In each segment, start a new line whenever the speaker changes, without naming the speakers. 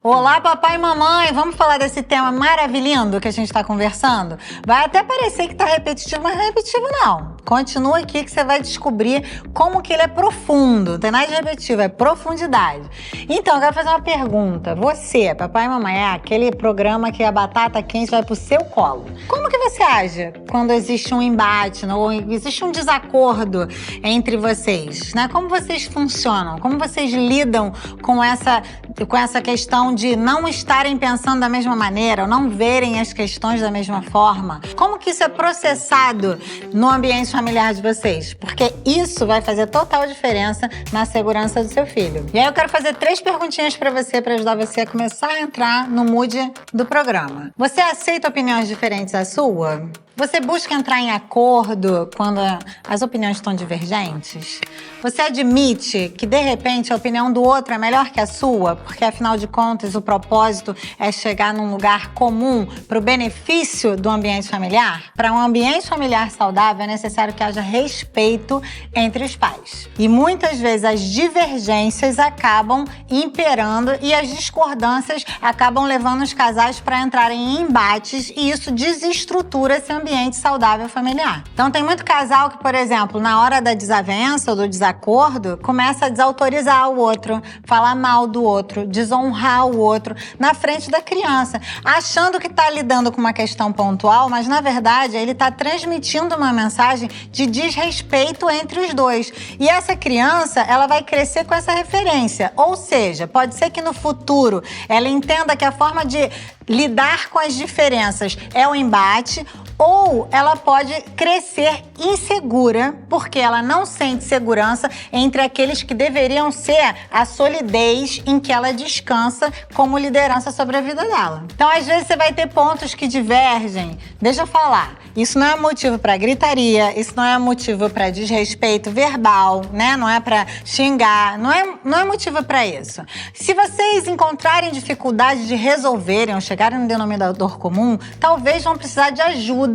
Olá, papai e mamãe! Vamos falar desse tema maravilhoso que a gente está conversando? Vai até parecer que está repetitivo, mas não é repetitivo não. Continua aqui que você vai descobrir como que ele é profundo. Não tem nada de repetitivo, é profundidade. Então, eu quero fazer uma pergunta. Você, papai e mamãe, é aquele programa que a batata quente vai pro seu colo. Como que você age quando existe um embate, ou existe um desacordo entre vocês, né? Como vocês funcionam? Como vocês lidam com essa questão de não estarem pensando da mesma maneira, ou não verem as questões da mesma forma? Como que isso é processado no ambiente familiar de vocês? Porque isso vai fazer total diferença na segurança do seu filho. E aí eu quero fazer 3 perguntinhas pra você, pra ajudar você a começar a entrar no mood do programa. Você aceita opiniões diferentes da sua? Você busca entrar em acordo quando as opiniões estão divergentes? Você admite que, de repente, a opinião do outro é melhor que a sua? Porque, afinal de contas, o propósito é chegar num lugar comum para o benefício do ambiente familiar? Para um ambiente familiar saudável, é necessário que haja respeito entre os pais. E, muitas vezes, as divergências acabam imperando e as discordâncias acabam levando os casais para entrarem em embates e isso desestrutura esse ambiente saudável familiar. Então tem muito casal que, por exemplo, na hora da desavença ou do desacordo, começa a desautorizar o outro, falar mal do outro, desonrar o outro na frente da criança, achando que está lidando com uma questão pontual, mas na verdade ele está transmitindo uma mensagem de desrespeito entre os dois. E essa criança, ela vai crescer com essa referência. Ou seja, pode ser que no futuro ela entenda que a forma de lidar com as diferenças é o embate, ou ela pode crescer insegura, porque ela não sente segurança entre aqueles que deveriam ser a solidez em que ela descansa como liderança sobre a vida dela. Então, às vezes, você vai ter pontos que divergem. Deixa eu falar. Isso não é motivo para gritaria, isso não é motivo para desrespeito verbal, né? Não é para xingar, não é motivo para isso. Se vocês encontrarem dificuldade de resolverem ou chegarem no denominador comum, talvez vão precisar de ajuda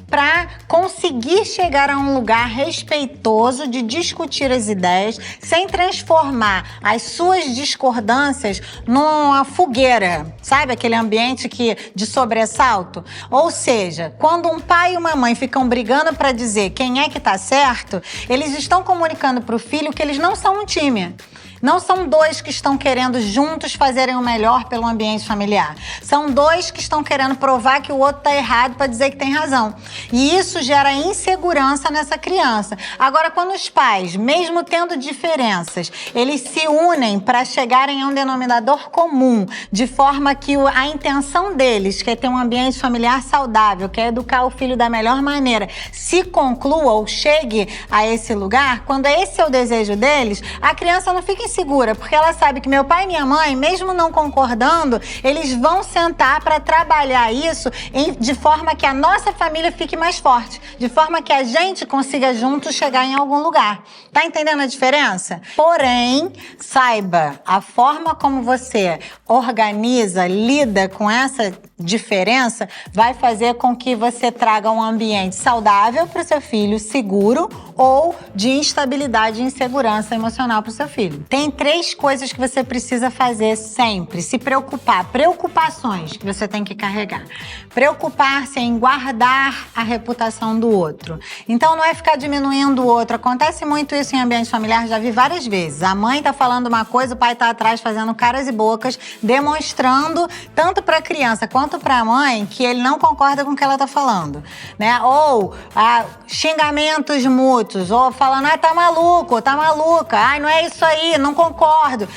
para conseguir chegar a um lugar respeitoso de discutir as ideias sem transformar as suas discordâncias numa fogueira, sabe? Aquele ambiente de sobressalto. Ou seja, quando um pai e uma mãe ficam brigando para dizer quem é que tá certo, eles estão comunicando para o filho que eles não são um time. Não são 2 que estão querendo juntos fazerem o melhor pelo ambiente familiar. São 2 que estão querendo provar que o outro está errado para dizer que tem razão. E isso gera insegurança nessa criança. Agora, quando os pais, mesmo tendo diferenças, eles se unem para chegarem a um denominador comum, de forma que a intenção deles, que é ter um ambiente familiar saudável, que é educar o filho da melhor maneira, se conclua ou chegue a esse lugar, quando esse é o desejo deles, a criança não fica segura, porque ela sabe que meu pai e minha mãe, mesmo não concordando, eles vão sentar para trabalhar isso de forma que a nossa família fique mais forte, de forma que a gente consiga juntos chegar em algum lugar. Tá entendendo a diferença? Porém, saiba, a forma como você organiza, lida com essa diferença vai fazer com que você traga um ambiente saudável para o seu filho, seguro, ou de instabilidade e insegurança emocional para o seu filho. Tem 3 coisas que você precisa fazer sempre. Se preocupar. Preocupações que você tem que carregar. Preocupar-se em guardar a reputação do outro. Então, não é ficar diminuindo o outro. Acontece muito isso em ambiente familiar, já vi várias vezes. A mãe tá falando uma coisa, o pai tá atrás fazendo caras e bocas, demonstrando tanto para a criança quanto para a mãe que ele não concorda com o que ela tá falando, né? Ou xingamentos mútuos, ou falando, tá maluco, tá maluca, não é isso aí, não concordo.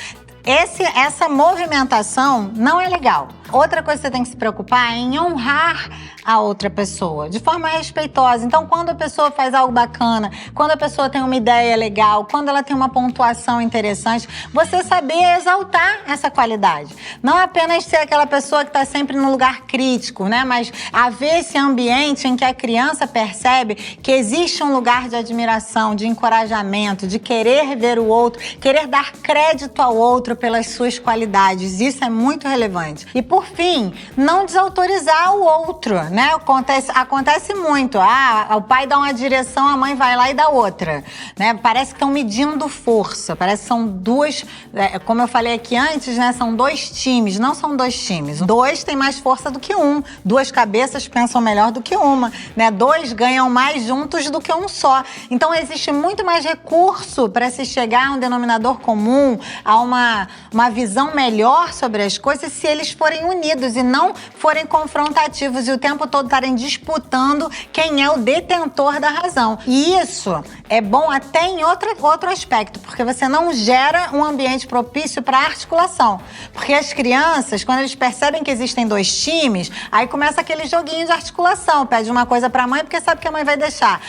Essa movimentação não é legal. Outra coisa que você tem que se preocupar é em honrar a outra pessoa, de forma respeitosa. Então, quando a pessoa faz algo bacana, quando a pessoa tem uma ideia legal, quando ela tem uma pontuação interessante, você saber exaltar essa qualidade. Não apenas ser aquela pessoa que está sempre no lugar crítico, né? Mas haver esse ambiente em que a criança percebe que existe um lugar de admiração, de encorajamento, de querer ver o outro, querer dar crédito ao outro pelas suas qualidades. Isso é muito relevante. E, por fim, não desautorizar o outro, né? Acontece muito. O pai dá uma direção, a mãe vai lá e dá outra, né? Parece que estão medindo força, parece que são duas, como eu falei aqui antes, né? São dois times, não são dois times. Dois tem mais força do que um, duas cabeças pensam melhor do que uma, né? Dois ganham mais juntos do que um só. Então existe muito mais recurso para se chegar a um denominador comum, a uma visão melhor sobre as coisas, se eles forem unidos e não forem confrontativos e o tempo todo estarem disputando quem é o detentor da razão. E isso é bom até em outro aspecto, porque você não gera um ambiente propício para articulação. Porque as crianças, quando eles percebem que existem dois times, aí começa aquele joguinho de articulação. Pede uma coisa para a mãe porque sabe que a mãe vai deixar.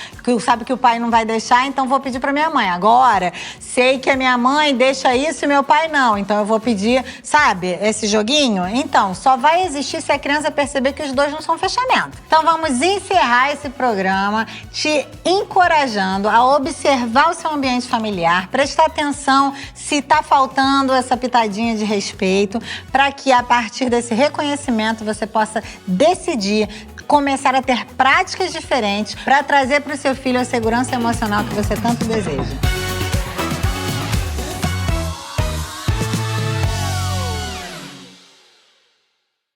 Sabe que o pai não vai deixar, então vou pedir para minha mãe. Agora, sei que a minha mãe deixa isso e meu pai não, então eu vou pedir, sabe, esse joguinho? Então, só vai existir se a criança perceber que os dois não são fechamento. Então vamos encerrar esse programa te encorajando a observar o seu ambiente familiar, prestar atenção se tá faltando essa pitadinha de respeito, para que a partir desse reconhecimento você possa decidir começar a ter práticas diferentes para trazer para o seu filho a segurança emocional que você tanto deseja.